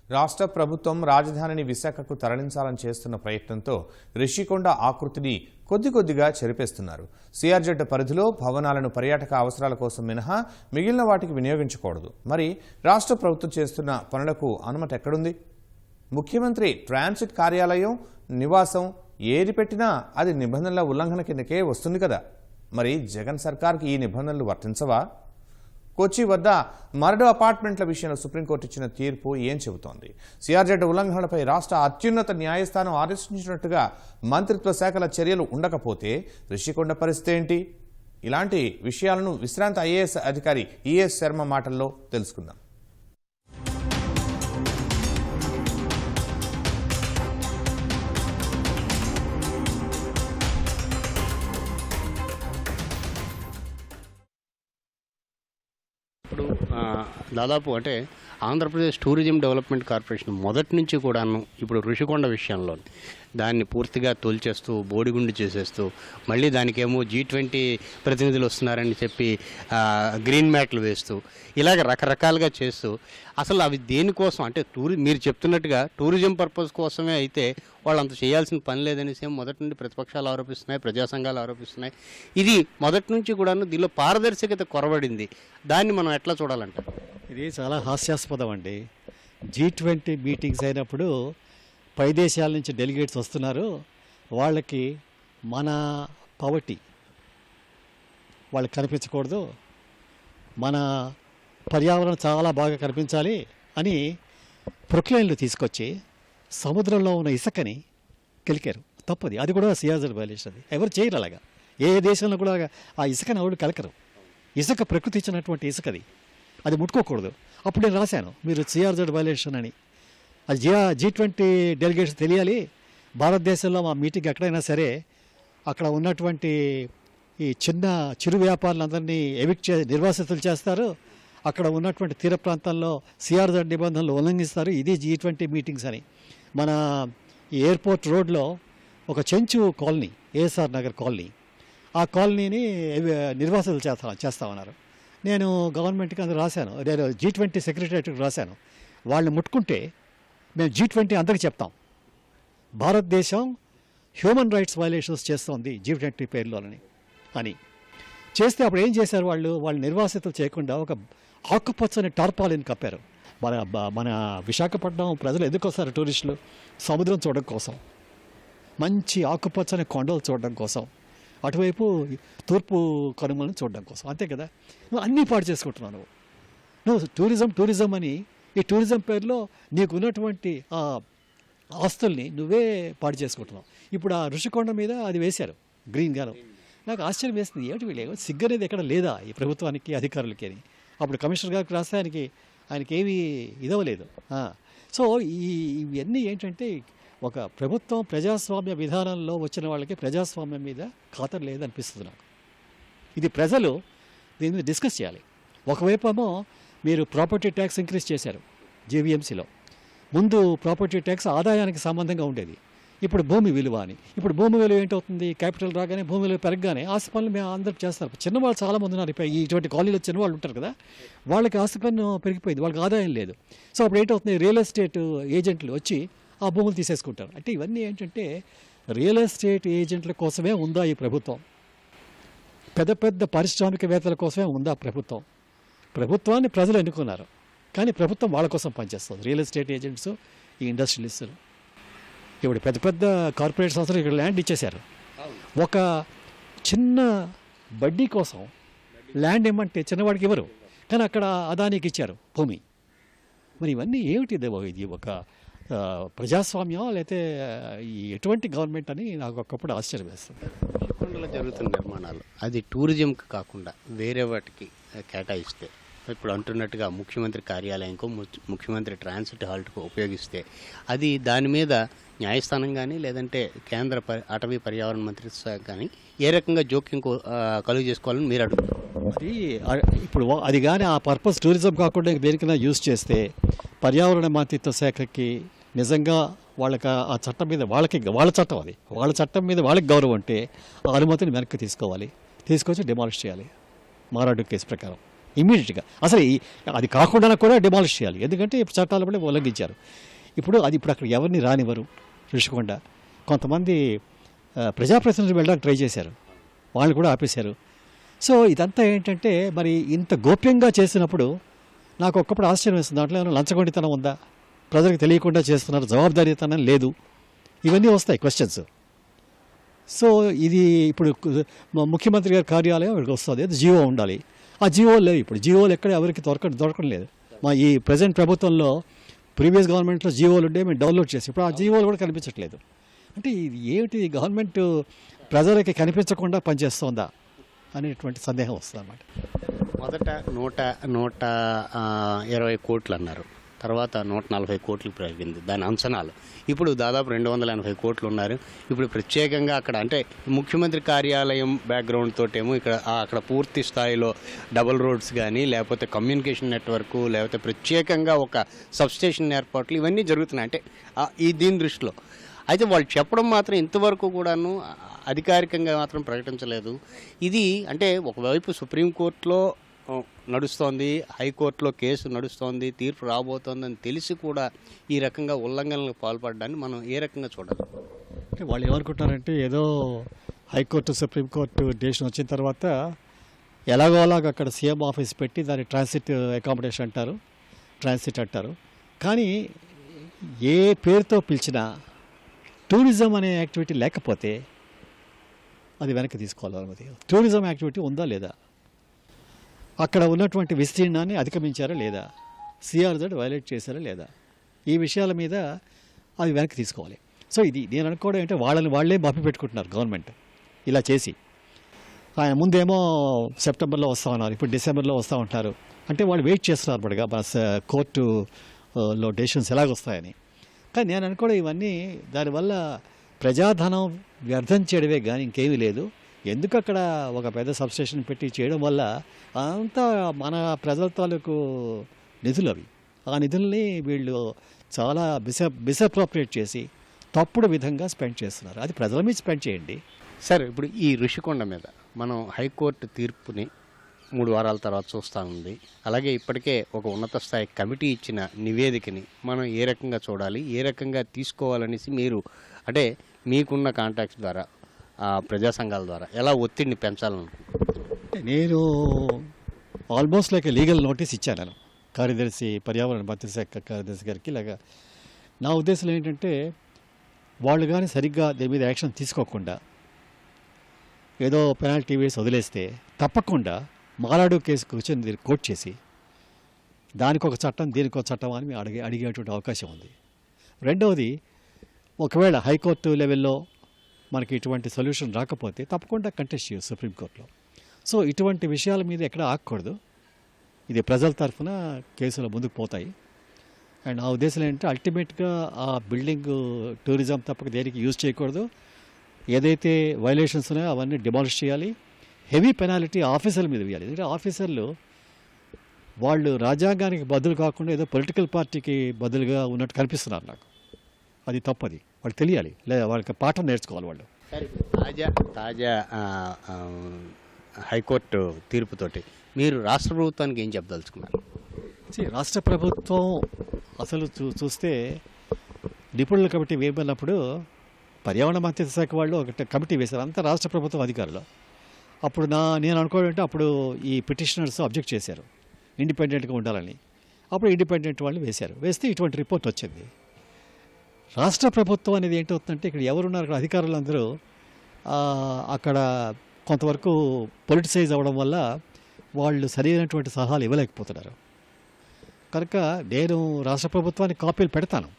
రాష్ట్ర ప్రభుత్వం రాజధానిని విశాఖకు తరలించాలని చేస్తున్న ప్రయత్నంతో రిషికొండ ఆకృతిని కొద్దిగా చెరిపేస్తున్నారు. సిఆర్జెడ్ పరిధిలో భవనాలను పర్యాటక అవసరాల కోసం మినహా మిగిలిన వాటికి వినియోగించకూడదు. మరి రాష్ట్ర ప్రభుత్వం చేస్తున్న పనులకు అనుమతి ఎక్కడుంది? ముఖ్యమంత్రి ట్రాన్సిట్ కార్యాలయం, నివాసం ఏది పెట్టినా అది నిబంధనల ఉల్లంఘన కిందకే వస్తుంది కదా. మరి జగన్ సర్కార్కి ఈ నిబంధనలు వర్తించవా? కొచ్చి వద్ద మరడు అపార్ట్మెంట్ల విషయంలో సుప్రీంకోర్టు ఇచ్చిన తీర్పు ఏం చెబుతోంది? సిఆర్జెడ్ ఉల్లంఘనలపై రాష్ట్ర అత్యున్నత న్యాయస్థానం ఆదేశించినట్టుగా మంత్రిత్వ శాఖల చర్యలు ఉండకపోతే రిషికొండ పరిస్థితి ఏంటి? ఇలాంటి విషయాలను విశ్రాంత ఐఏఎస్ అధికారి ఈఎస్ శర్మ మాటల్లో తెలుసుకుందాం. ఇప్పుడు దాదాపు అంటే ఆంధ్రప్రదేశ్ టూరిజం డెవలప్మెంట్ కార్పొరేషన్ మొదటి నుంచి కూడాను ఇప్పుడు ఋషికొండ విషయంలో దాన్ని పూర్తిగా తోల్చేస్తూ బోడిగుండు చేసేస్తూ మళ్ళీ దానికేమో G20 ప్రతినిధులు వస్తున్నారని చెప్పి గ్రీన్ మ్యాట్లు వేస్తూ ఇలాగ రకరకాలుగా చేస్తూ అసలు అవి దేనికోసం అంటే మీరు చెప్తున్నట్టుగా టూరిజం పర్పస్ కోసమే అయితే వాళ్ళు అంత చేయాల్సిన పని లేదనేసి మొదటి నుండి ప్రతిపక్షాలు ఆరోపిస్తున్నాయి, ప్రజా సంఘాలు ఆరోపిస్తున్నాయి. ఇది మొదటి నుంచి కూడాను దీనిలో పారదర్శకత కొరవడింది. దాన్ని మనం ఎట్లా చూడాలంటే ఇది చాలా హాస్యాస్పదం అండి. G20 మీటింగ్స్ అయినప్పుడు పై దేశాల నుంచి డెలిగేట్స్ వస్తున్నారు. వాళ్ళకి మన పవర్టీ వాళ్ళకి కనిపించకూడదు, మన పర్యావరణం చాలా బాగా కనిపించాలి అని ప్రొక్లైన్లు తీసుకొచ్చి సముద్రంలో ఉన్న ఇసుకని కెలికారు. తప్పది. అది కూడా సిఆర్జెడ్ వైలేషన్. అది ఎవరు చేయరు అలాగా. ఏ దేశంలో కూడా ఆ ఇసుకని ఎవరు కలకరు. ఇసుక ప్రకృతి ఇచ్చినటువంటి ఇసుకది, అది ముట్టుకోకూడదు. అప్పుడు నేను రాశాను మీరు సిఆర్జెడ్ వైలేషన్ అని. అది G20 డెలిగేట్స్ తెలియాలి. భారతదేశంలో మా మీటింగ్ ఎక్కడైనా సరే అక్కడ ఉన్నటువంటి ఈ చిరు వ్యాపారులందరినీ నిర్వాసితులు చేస్తారు. అక్కడ ఉన్నటువంటి తీర ప్రాంతాల్లో సిఆర్జెడ్ నిబంధనలు ఉల్లంఘిస్తారు. ఇది G20 మీటింగ్స్ అని. మన ఈ ఎయిర్పోర్ట్ రోడ్లో ఒక Chenchu colony, ASR Nagar colony, ఆ కాలనీని నిర్వాసితులు చేస్తామన్నారు. నేను గవర్నమెంట్కి అది రాశాను. నేను G20 సెక్రటరియట్కి రాశాను. వాళ్ళని ముట్టుకుంటే మేము G20 అందరికీ చెప్తాం భారతదేశం హ్యూమన్ రైట్స్ వైలేషన్స్ చేస్తోంది G20 పేరులోని అని చేస్తే అప్పుడు ఏం చేశారు వాళ్ళు నిర్వాసితులు చేయకుండా ఒక ఆకుపచ్చని టార్పాలిన్ కప్పారు. మన విశాఖపట్నం ప్రజలు ఎందుకు వస్తారు? టూరిస్టులు సముద్రం చూడడం కోసం, మంచి ఆకుపచ్చని కొండలు చూడడం కోసం, అటువైపు తూర్పు కనుమలను చూడడం కోసం. అంతే కదా. నువ్వు అన్నీ పాడు చేసుకుంటున్నావు. నువ్వు టూరిజం అని ఈ టూరిజం పేరులో నీకు ఉన్నటువంటి ఆస్తుల్ని నువ్వే పాడు చేసుకుంటున్నావు. ఇప్పుడు ఆ ఋషికొండ మీద అది వేశారు గ్రీన్గాను. నాకు ఆశ్చర్యం వేస్తుంది. ఏమిటి వీళ్ళు సిగ్గనేది ఎక్కడ లేదా ఈ ప్రభుత్వానికి, అధికారులకి అని. అప్పుడు కమిషనర్ గారికి రాస్తే ఆయనకి ఏమీ ఇదవలేదు. సో ఇవన్నీ ఏంటంటే ఒక ప్రభుత్వం ప్రజాస్వామ్య విధానంలో వచ్చిన వాళ్ళకి ప్రజాస్వామ్యం మీద ఖాతరు లేదనిపిస్తుంది నాకు. ఇది ప్రజలు దీని మీద డిస్కస్ చేయాలి. ఒకవైపు ఏమో మీరు ప్రాపర్టీ ట్యాక్స్ ఇంక్రీజ్ చేశారు జీవీఎంసీలో. ముందు ప్రాపర్టీ ట్యాక్స్ ఆదాయానికి సంబంధంగా ఉండేది, ఇప్పుడు భూమి విలువ అని. ఇప్పుడు భూమి విలువ ఏంటవుతుంది? క్యాపిటల్ రాగానే భూమి విలువ పెరగగానే ఆస్తి పనులు మేము అందరూ చేస్తారు. చిన్నవాళ్ళు చాలామంది ఉన్నారు. ఇటువంటి కాలనీలో చిన్నవాళ్ళు ఉంటారు కదా, వాళ్ళకి ఆస్తి పన్ను పెరిగిపోయింది, వాళ్ళకి ఆదాయం లేదు. సో అప్పుడు ఏంటవుతుంది? రియల్ ఎస్టేట్ ఏజెంట్లు వచ్చి ఆ భూములు తీసేసుకుంటారు. అంటే ఇవన్నీ ఏంటంటే రియల్ ఎస్టేట్ ఏజెంట్ల కోసమే ఉందా ఈ ప్రభుత్వం? పెద్ద పెద్ద పారిశ్రామికవేత్తల కోసమే ఉందా ప్రభుత్వం? ప్రభుత్వాన్ని ప్రజలు ఎన్నుకున్నారు, కానీ ప్రభుత్వం వాళ్ళ కోసం పనిచేస్తుంది. రియల్ ఎస్టేట్ ఏజెంట్స్, ఈ ఇండస్ట్రియలిస్టులు, ఇప్పుడు పెద్ద పెద్ద కార్పొరేట్ సంస్థలు ఇక్కడ ల్యాండ్ ఇచ్చేశారు. ఒక చిన్న బడ్డీ కోసం ల్యాండ్ ఇవ్వమంటే చిన్నవాడికి ఇవ్వరు, కానీ అక్కడ అదానికి ఇచ్చారు భూమి. మరి ఇవన్నీ ఏమిటి? ఇది ఒక ప్రజాస్వామ్యం లేకపోతే ఎటువంటి గవర్నమెంట్ అని నాకు ఒకప్పుడు ఆశ్చర్యం వేస్తుంది. ఋషికొండలో జరుగుతున్న నిర్మాణాలు అది టూరిజంకి కాకుండా వేరే వాటికి కేటాయిస్తే, ఇప్పుడు అంటున్నట్టుగా ముఖ్యమంత్రి కార్యాలయంకో ముఖ్యమంత్రి ట్రాన్సిట్ హాల్ట్కో ఉపయోగిస్తే అది దాని మీద న్యాయస్థానం కానీ లేదంటే కేంద్ర అటవీ పర్యావరణ మంత్రిత్వ శాఖ కానీ ఏ రకంగా జోక్యం కలుగు చేసుకోవాలని మీరు అడుగుతారు. ఇప్పుడు అది కానీ ఆ పర్పస్ టూరిజం కాకుండా దేనికైనా యూజ్ చేస్తే పర్యావరణ మంత్రిత్వ శాఖకి నిజంగా వాళ్ళకి ఆ చట్టం మీద వాళ్ళ చట్టం అది, వాళ్ళ చట్టం మీద వాళ్ళకి గౌరవం అంటే ఆ అనుమతిని వెనక్కి తీసుకొచ్చి డిమాలిష్ చేయాలి మారాడు కేసు ప్రకారం. ఇమీడియట్గా. అసలు అది కాకుండా కూడా డిమాలిష్ చేయాలి. ఎందుకంటే ఇప్పుడు చట్టాలు కూడా ఉల్లంఘించారు. ఇప్పుడు అక్కడ ఎవరిని రానివ్వరు ఋషికొండ. కొంతమంది ప్రజాప్రతినిధులు వెళ్ళడానికి ట్రై చేశారు, వాళ్ళు కూడా ఆపేశారు. సో ఇదంతా ఏంటంటే మరి ఇంత గోప్యంగా చేసినప్పుడు నాకు ఒక్కప్పుడు ఆశ్చర్యం వేస్తుంది. దాంట్లో ఏమైనా లంచగొండితనం ఉందా, ప్రజలకు తెలియకుండా చేస్తున్నారు, జవాబుదారీతనం లేదు, ఇవన్నీ వస్తాయి క్వశ్చన్స్. సో ఇది ఇప్పుడు ముఖ్యమంత్రి గారి కార్యాలయం ఇక్కడికి వస్తుంది, అది జియో ఉండాలి. ఆ జియోలు లేవు ఇప్పుడు. జియోలు ఎక్కడ ఎవరికి దొరకడం లేదు. మా ఈ ప్రజెంట్ ప్రభుత్వంలో ప్రీవియస్ గవర్నమెంట్లో జియోలు ఉండే మేము డౌన్లోడ్ చేసి ఇప్పుడు ఆ జియోలు కూడా కనిపించట్లేదు. అంటే ఇది ఏమిటి, గవర్నమెంట్ ప్రజలకి కనిపించకుండా పనిచేస్తుందా అనేటువంటి సందేహం వస్తుంది అన్నమాట. మొదట 120 కోట్లు అన్నారు, తర్వాత 140 కోట్లు పెరిగింది దాని అంచనాలు. ఇప్పుడు దాదాపు 280 కోట్లు ఉన్నారు. ఇప్పుడు ప్రత్యేకంగా అక్కడ అంటే ముఖ్యమంత్రి కార్యాలయం బ్యాక్గ్రౌండ్ తోటేమో అక్కడ పూర్తి స్థాయిలో డబుల్ రోడ్స్ కానీ, లేకపోతే కమ్యూనికేషన్ నెట్వర్క్, లేకపోతే ప్రత్యేకంగా ఒక సబ్స్టేషన్ ఏర్పాట్లు ఇవన్నీ జరుగుతున్నాయి. అంటే దీని దృష్టిలో అయితే వాళ్ళు చెప్పడం మాత్రం ఇంతవరకు కూడాను అధికారికంగా మాత్రం ప్రకటించలేదు. ఇది అంటే ఒకవైపు సుప్రీంకోర్టులో నడుస్తోంది, హైకోర్టులో కేసు నడుస్తోంది, తీర్పు రాబోతోందని తెలిసి కూడా ఈ రకంగా ఉల్లంఘనలకు పాల్పడడాన్ని మనం ఏ రకంగా చూడాలి? అంటే వాళ్ళు ఏమనుకుంటున్నారంటే ఏదో హైకోర్టు సుప్రీంకోర్టు డెసిషన్ వచ్చిన తర్వాత ఎలాగో అలాగ అక్కడ సీఎం ఆఫీస్ పెట్టి దాన్ని ట్రాన్సిట్ అకామిడేషన్ అంటారు, ట్రాన్సిట్ అంటారు. కానీ ఏ పేరుతో పిలిచినా టూరిజం అనే యాక్టివిటీ లేకపోతే అది వెనక్కి తీసుకోవాలి అనుమతి. టూరిజం యాక్టివిటీ ఉందా లేదా, అక్కడ ఉన్నటువంటి విస్తీర్ణాన్ని అధిగమించారా లేదా, సిఆర్జెడ్ వైలేట్ చేశారా లేదా, ఈ విషయాల మీద అది వెనక్కి తీసుకోవాలి. సో ఇది నేను అనుకోవడం అంటే వాళ్ళే మభ్య పెట్టుకుంటున్నారు గవర్నమెంట్ ఇలా చేసి. ఆయన ముందేమో సెప్టెంబర్లో వస్తూ ఉన్నారు, ఇప్పుడు డిసెంబర్లో వస్తూ ఉంటారు. అంటే వాళ్ళు వెయిట్ చేస్తున్నారు పడగా మన కోర్టులో డెసిషన్స్ ఎలాగొస్తాయని. కానీ నేను అనుకోవడం ఇవన్నీ దానివల్ల ప్రజాధనం వ్యర్థం చేయడమే కానీ ఇంకేమీ లేదు. ఎందుకు అక్కడ ఒక పెద్ద సబ్స్టేషన్ పెట్టి చేయడం వల్ల అంతా మన ప్రజల తాలూకు నిధులు అవి. ఆ నిధుల్ని వీళ్ళు చాలా మిస్అప్రోప్రియేట్ చేసి తప్పుడు విధంగా స్పెండ్ చేస్తున్నారు. అది ప్రజల మీద స్పెండ్ చేయండి. సార్, ఇప్పుడు ఈ ఋషికొండ మీద మనం హైకోర్టు తీర్పుని 3 వారాల తర్వాత చూస్తూ ఉంది. అలాగే ఇప్పటికే ఒక ఉన్నత స్థాయి కమిటీ ఇచ్చిన నివేదికని మనం ఏ రకంగా చూడాలి, ఏ రకంగా తీసుకోవాలనేసి మీరు అంటే మీకున్న కాంటాక్ట్స్ ద్వారా ప్రజా సంఘాల ద్వారా ఎలా ఒత్తిడిని పెంచాలనుకుంటున్నాను? నేను ఆల్మోస్ట్ లైక్ లీగల్ నోటీస్ ఇచ్చాను నేను కార్యదర్శి, పర్యావరణ మంత్రి శాఖ కార్యదర్శి గారికి. ఇలాగా నా ఉద్దేశం ఏంటంటే వాళ్ళు కానీ సరిగ్గా దీని మీద యాక్షన్ తీసుకోకుండా ఏదో పెనాల్టీ వేసి వదిలేస్తే తప్పకుండా మాలాడు కేసు కూర్చొని కోర్టు చేసి దానికి ఒక చట్టం దీనికి ఒక చట్టం అని మేము అడిగేటువంటి అవకాశం ఉంది. రెండవది, ఒకవేళ హైకోర్టు లెవెల్లో మనకి ఇటువంటి సొల్యూషన్ రాకపోతే తప్పకుండా కంటెస్ట్ చేయొచ్చు సుప్రీంకోర్టులో. సో ఇటువంటి విషయాల మీద ఎక్కడ ఆగకూడదు. ఇది ప్రజల తరఫున కేసులు ముందుకు పోతాయి. అండ్ ఆ ఉద్దేశం ఏంటంటే అల్టిమేట్గా ఆ బిల్డింగ్ టూరిజం తప్పక దేనికి యూజ్ చేయకూడదు. ఏదైతే వైలేషన్స్ ఉన్నాయో అవన్నీ డిమాలిష్ చేయాలి. హెవీ పెనాల్టీ ఆఫీసర్ల మీద వేయాలి. ఎందుకంటే ఆఫీసర్లు వాళ్ళు రాజ్యాంగానికి బదులు కాకుండా ఏదో పొలిటికల్ పార్టీకి బదులుగా ఉన్నట్టు కనిపిస్తున్నారు నాకు. అది తప్పది, వాళ్ళు తెలియాలి, లేదా వాళ్ళకి పాఠం నేర్చుకోవాలి వాళ్ళు. తాజా హైకోర్టు తీర్పుతోటి మీరు రాష్ట్ర ప్రభుత్వానికి ఏం చెప్పదలుచుకున్నారు? రాష్ట్ర ప్రభుత్వం అసలు చూస్తే నిపుణుల కమిటీ వేయబడినప్పుడు పర్యావరణ మంత్రిత్వ శాఖ వాళ్ళు ఒక కమిటీ వేశారు, అంతా రాష్ట్ర ప్రభుత్వం అధికారులు. అప్పుడు నేను అనుకోవాలంటే అప్పుడు ఈ పిటిషనర్స్ అబ్జెక్ట్ చేశారు ఇండిపెండెంట్గా ఉండాలని. అప్పుడు ఇండిపెండెంట్ వాళ్ళు వేస్తే ఇటువంటి రిపోర్ట్ వచ్చింది. రాష్ట్ర ప్రభుత్వం అనేది ఏంటవుతుందంటే ఇక్కడ ఎవరున్నారు, అక్కడ అధికారులందరూ అక్కడ కొంతవరకు పొలిటిసైజ్ అవ్వడం వల్ల వాళ్ళు సరైనటువంటి సలహాలు ఇవ్వలేకపోతున్నారు. కనుక నేను రాష్ట్ర ప్రభుత్వానికి కాపీలు పెడతాను,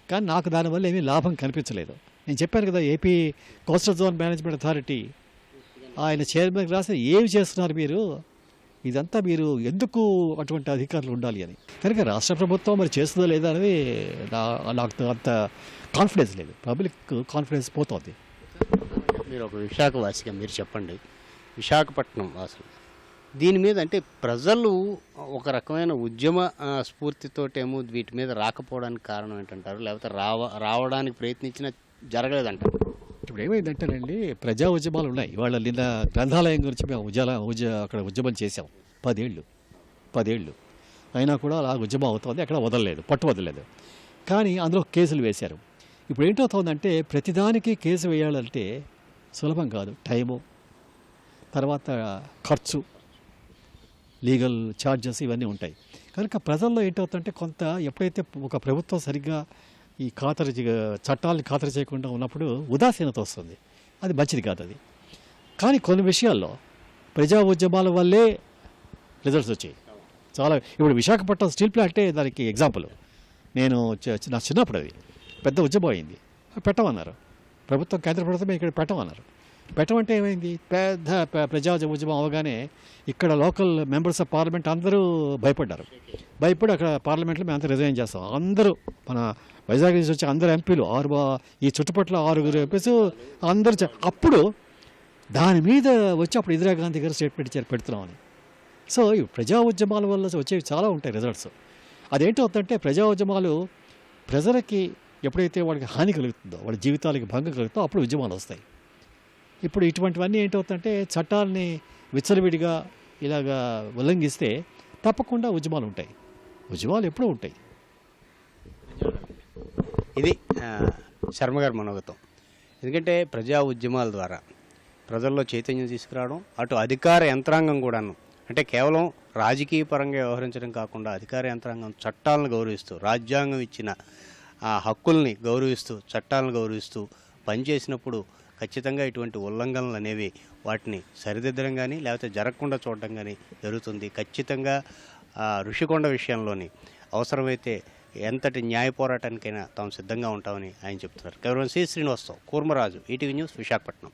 కానీ నాకు దానివల్ల ఏమీ లాభం కనిపించలేదు. నేను చెప్పాను కదా, AP coastal zone management authority ఆయన చైర్మన్కి రాసి ఏమి చేస్తున్నారు మీరు, ఇదంతా మీరు ఎందుకు అటువంటి అధికారులు ఉండాలి అని. కనుక రాష్ట్ర ప్రభుత్వం మరి చేస్తుందో లేదా అనేది నాకు అంత కాన్ఫిడెన్స్ లేదు. పబ్లిక్ కాన్ఫిడెన్స్ పోతుంది. మీరు ఒక విశాఖవాసిగా మీరు చెప్పండి, విశాఖపట్నం వాసులు దీని మీద అంటే ప్రజలు ఒక రకమైన ఉద్యమ స్ఫూర్తితోటేమో వీటి మీద రాకపోవడానికి కారణం ఏంటంటారు, లేకపోతే రావడానికి ప్రయత్నించినా జరగలేదంటారు? ఇప్పుడు ఏమైందంటేనండి, ప్రజా ఉద్యమాలు ఉన్నాయి. ఇవాళ నిన్న గ్రంథాలయం గురించి మేము అక్కడ ఉద్యమం చేసాం 10 ఏళ్ళు. 10 ఏళ్ళు అయినా కూడా అలా ఉద్యమం అవుతుంది, ఎక్కడ వదలలేదు, పట్టు వదలలేదు. కానీ అందులో కేసులు వేశారు. ఇప్పుడు ఏంటవుతుందంటే ప్రతిదానికి కేసు వేయాలంటే సులభం కాదు. టైము, తర్వాత ఖర్చు, లీగల్ ఛార్జెస్ ఇవన్నీ ఉంటాయి. కనుక ప్రజల్లో ఏంటవుతుందంటే కొంత ఎప్పుడైతే ఒక ప్రభుత్వం సరిగ్గా ఈ చట్టాలని ఖాతరు చేయకుండా ఉన్నప్పుడు ఉదాసీనత వస్తుంది. అది మంచిది కాదు అది. కానీ కొన్ని విషయాల్లో ప్రజా ఉద్యమాల వల్లే రిజల్ట్స్ వచ్చాయి చాలా. ఇప్పుడు విశాఖపట్నం స్టీల్ ప్లాంటే దానికి ఎగ్జాంపుల్. నేను నా చిన్నప్పుడు అది పెద్ద ఉద్యమం అయింది, పెట్టమన్నారు ప్రభుత్వం, కేంద్ర ప్రభుత్వమే ఇక్కడ పెట్టమన్నారు. పెట్టమంటే ఏమైంది, పెద్ద ప్రజా ఉద్యమం అవగానే ఇక్కడ లోకల్ మెంబర్స్ ఆఫ్ పార్లమెంట్ అందరూ భయపడ్డారు. భయపడి అక్కడ పార్లమెంట్లో మేము అంతా రిజైన్ చేస్తాం అందరూ, మన వైజాగ్ నుంచి వచ్చి అందరు ఎంపీలు ఈ చుట్టుపక్కల 6 ఎంపీస్ అందరూ అప్పుడు దాని మీద వచ్చి అప్పుడు ఇందిరాగాంధీ గారు స్టేట్మెంట్ ఇచ్చారు పెడుతున్నామని. సో ఈ ప్రజా ఉద్యమాల వల్ల వచ్చేవి చాలా ఉంటాయి రిజల్ట్స్. అదేంటవుతుందంటే ప్రజా ఉద్యమాలు ప్రజలకి ఎప్పుడైతే వాళ్ళకి హాని కలుగుతుందో, వాళ్ళ జీవితాలకి భంగం కలుగుతుందో అప్పుడు ఉద్యమాలు వస్తాయి. ఇప్పుడు ఇటువంటివన్నీ ఏంటవుతుందంటే చట్టాలని విచ్చలవిడిగా ఇలాగా ఉల్లంఘిస్తే తప్పకుండా ఉద్యమాలు ఉంటాయి. ఉద్యమాలు ఎప్పుడూ ఉంటాయి. ఇది శర్మ గారి మనోగతం. ఎందుకంటే ప్రజా ఉద్యమాల ద్వారా ప్రజల్లో చైతన్యం తీసుకురావడం, అటు అధికార యంత్రాంగం కూడాను, అంటే కేవలం రాజకీయ పరంగా వ్యవహరించడం కాకుండా అధికార యంత్రాంగం చట్టాలను గౌరవిస్తూ, రాజ్యాంగం ఇచ్చిన ఆ హక్కుల్ని గౌరవిస్తూ, చట్టాలను గౌరవిస్తూ పనిచేసినప్పుడు ఖచ్చితంగా ఇటువంటి ఉల్లంఘనలు అనేవి వాటిని సరిదిద్దడం కానీ లేకపోతే జరగకుండా చూడడం కానీ జరుగుతుంది. ఖచ్చితంగా ఋషికొండ విషయంలోని అవసరమైతే ఎంతటి న్యాయ పోరాటానికైనా తాము సిద్ధంగా ఉంటామని ఆయన చెప్తున్నారు. కేవలం శ్రీనివాసరావు, కూర్మరాజు, ఈటీవీ న్యూస్, విశాఖపట్నం.